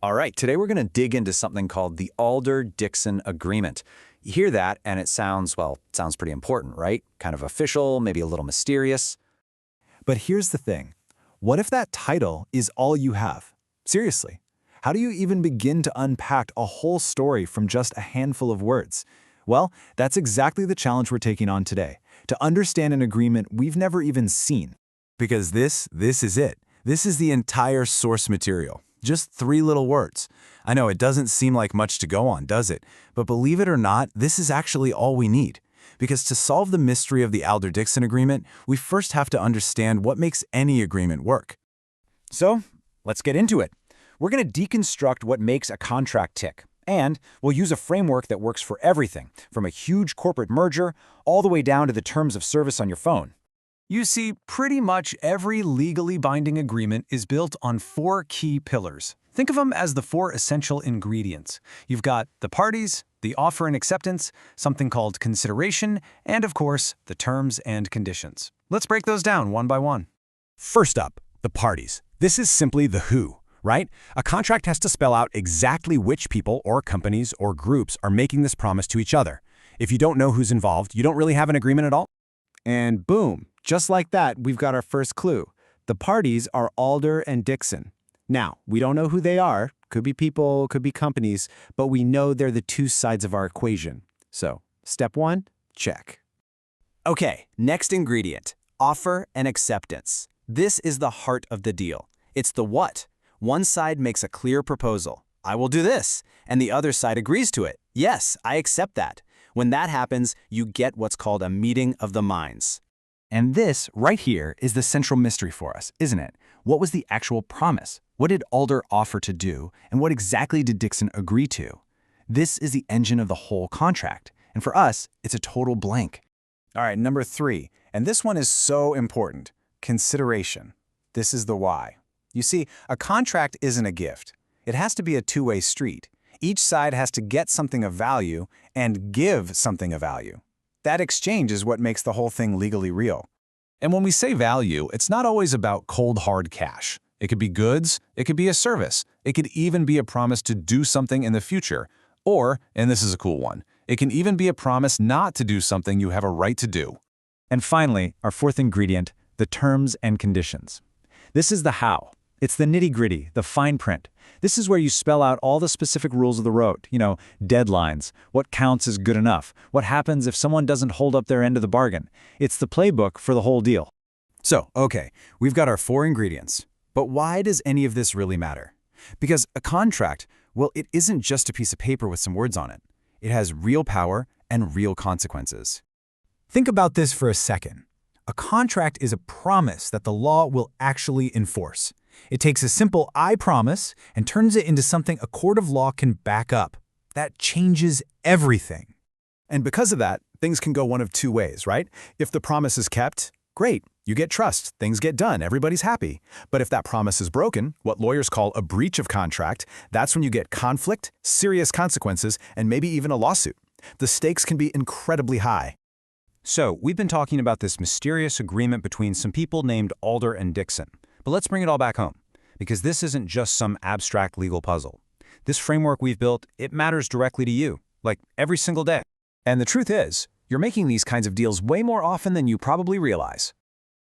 All right, today we're going to dig into something called the Alder-Dickson Agreement. You hear that and it sounds, well, it sounds pretty important, right? Kind of official, maybe a little mysterious. But here's the thing. What if that title is all you have? Seriously, how do you even begin to unpack a whole story from just a handful of words? Well, that's exactly the challenge we're taking on today, to understand an agreement we've never even seen. Because this is it. This is the entire source material. Just 3 little words. I know it doesn't seem like much to go on, does it? But believe it or not, this is actually all we need. Because to solve the mystery of the Alder-Dickson agreement, we first have to understand what makes any agreement work. So, let's get into it. We're going to deconstruct what makes a contract tick. And we'll use a framework that works for everything, from a huge corporate merger all the way down to the terms of service on your phone. You see, pretty much every legally binding agreement is built on 4 key pillars. Think of them as the 4 essential ingredients. You've got the parties, the offer and acceptance, something called consideration, and of course, the terms and conditions. Let's break those down one by one. First up, the parties. This is simply the who, right? A contract has to spell out exactly which people or companies or groups are making this promise to each other. If you don't know who's involved, you don't really have an agreement at all. And boom, just like that, we've got our first clue. The parties are Alder and Dickson. Now, we don't know who they are. Could be people, could be companies, but we know they're the 2 sides of our equation. So, step 1, check. Okay, next ingredient, offer and acceptance. This is the heart of the deal. It's the what. One side makes a clear proposal. I will do this. And the other side agrees to it. Yes, I accept that. When that happens, you get what's called a meeting of the minds. And this, right here, is the central mystery for us, isn't it? What was the actual promise? What did Alder offer to do, and what exactly did Dickson agree to? This is the engine of the whole contract, and for us, it's a total blank. All right, number 3, and this one is so important, consideration. This is the why. You see, a contract isn't a gift. It has to be a two-way street. Each side has to get something of value and give something of value. That exchange is what makes the whole thing legally real. And when we say value, it's not always about cold, hard cash. It could be goods, it could be a service, it could even be a promise to do something in the future. Or, and this is a cool one, it can even be a promise not to do something you have a right to do. And finally, our 4th ingredient, the terms and conditions. This is the how. It's the nitty-gritty, the fine print. This is where you spell out all the specific rules of the road, deadlines, what counts as good enough, what happens if someone doesn't hold up their end of the bargain. It's the playbook for the whole deal. So, okay, we've got our 4 ingredients. But why does any of this really matter? Because a contract, well, it isn't just a piece of paper with some words on it. It has real power and real consequences. Think about this for a second. A contract is a promise that the law will actually enforce. It takes a simple "I promise" and turns it into something a court of law can back up. That changes everything. And because of that, things can go one of 2 ways, right? If the promise is kept, great, you get trust, things get done, everybody's happy. But if that promise is broken, what lawyers call a breach of contract, that's when you get conflict, serious consequences, and maybe even a lawsuit. The stakes can be incredibly high. So, we've been talking about this mysterious agreement between some people named Alder and Dickson. But let's bring it all back home, because this isn't just some abstract legal puzzle. This framework we've built, it matters directly to you, like every single day. And the truth is, you're making these kinds of deals way more often than you probably realize.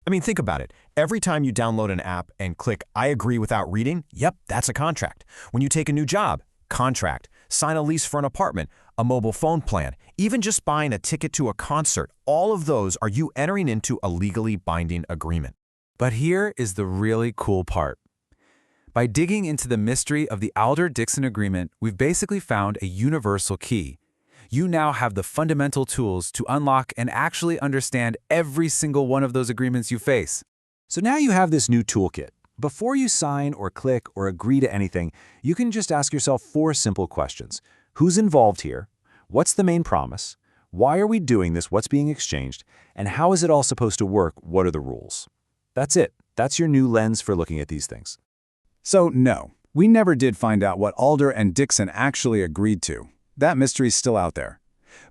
I mean, think about it. Every time you download an app and click "I agree" without reading, yep, that's a contract. When you take a new job, contract. Sign a lease for an apartment, a mobile phone plan, even just buying a ticket to a concert, all of those are you entering into a legally binding agreement. But here is the really cool part. By digging into the mystery of the Alder-Dickson agreement, we've basically found a universal key. You now have the fundamental tools to unlock and actually understand every single one of those agreements you face. So now you have this new toolkit. Before you sign or click or agree to anything, you can just ask yourself 4 simple questions. Who's involved here? What's the main promise? Why are we doing this? What's being exchanged? And how is it all supposed to work? What are the rules? That's it. That's your new lens for looking at these things. So no, we never did find out what Alder and Dickson actually agreed to. That mystery's still out there.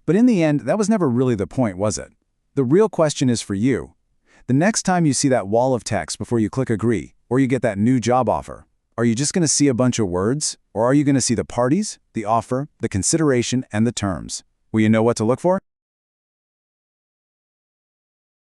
But in the end, that was never really the point, was it? The real question is for you. The next time you see that wall of text before you click agree, or you get that new job offer, are you just going to see a bunch of words? Or Or are you going to see the parties, the offer, the consideration, and the terms? Will you know what to look for?